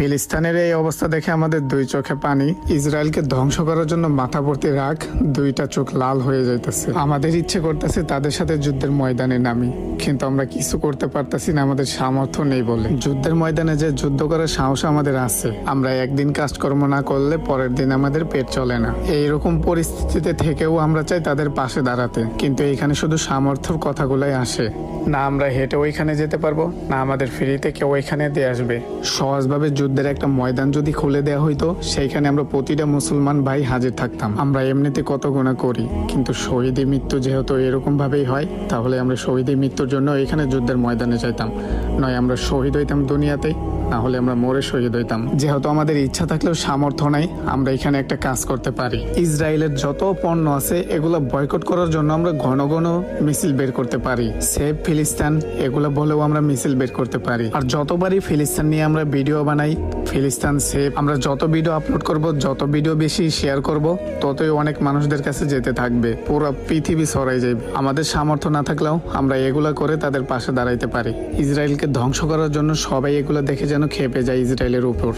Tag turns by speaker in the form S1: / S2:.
S1: ফিলিস্তিনের এই অবস্থা দেখে আমাদের দুই চোখে পানি। ইসরায়েলকে ধ্বংস করার জন্য মাথা ভর্তি রাগ, দুইটা চোখ লাল হয়ে যাইতেছে। আমাদের ইচ্ছে করতেছে তাদের সাথে যুদ্ধের ময়দানে নামি, কিন্তু আমরা কিছু করতে পারতেছি না, আমাদের সামর্থ্য নেই বলে। যুদ্ধের ময়দানে যে যুদ্ধ করার সাহস আমাদের আছে, আমরা একদিন কাজকর্ম না করলে পরের দিন আমাদের পেট চলে না। এইরকম পরিস্থিতিতে থেকেও আমরা চাই তাদের পাশে দাঁড়াতে, কিন্তু এখানে শুধু সামর্থ্যর কথাগুলাই আসে। না আমরা হেঁটে ওইখানে যেতে পারবো, না আমাদের ফ্রিতে কেউ ওইখানে দিয়ে আসবে। সহজভাবে যুদ্ধের একটা ময়দান যদি খুলে দেওয়া হইতো, সেইখানে আমরা প্রতিটা মুসলমান ভাই হাজির থাকতাম। আমরা এমনিতে কত গুণা করি, কিন্তু শহীদের মৃত্যু যেহেতু এরকম ভাবেই হয়, তাহলে আমরা শহীদের মৃত্যুর জন্য এখানে যুদ্ধের ময়দানে যাইতাম। নয় আমরা শহীদ হইতাম দুনিয়াতেই, না হলে আমরা মরে শহীদ হইতাম। যেহেতু আমাদের ইচ্ছা থাকলেও সামর্থ্য নাই, আমরা এখানে একটা কাজ করতে পারি। ইসরায়েলের যত পণ্য আছে এগুলো বয়কট করার জন্য আমরা ঘন ঘন মিছিল বের করতে পারি। সেভ ফিলিস্তিন এগুলো বলেও আমরা মিছিল বের করতে পারি। আর যতবারই ফিলিস্তিন নিয়ে আমরা ভিডিও বানাই, ফিলিস্তিন সেভ, আমরা যত ভিডিও আপলোড করব, যত ভিডিও বেশি শেয়ার করব, ততই অনেক মানুষদের কাছে যেতে থাকবে, পুরো পৃথিবী ছড়াই যাবে। আমাদের সামর্থ্য না থাকলেও আমরা এগুলা করে তাদের পাশে দাঁড়াইতে পারি। ইসরায়েলকে ধ্বংস করার জন্য সবাই এগুলো দেখে যেন খেপে যায় ইসরায়েলের উপর।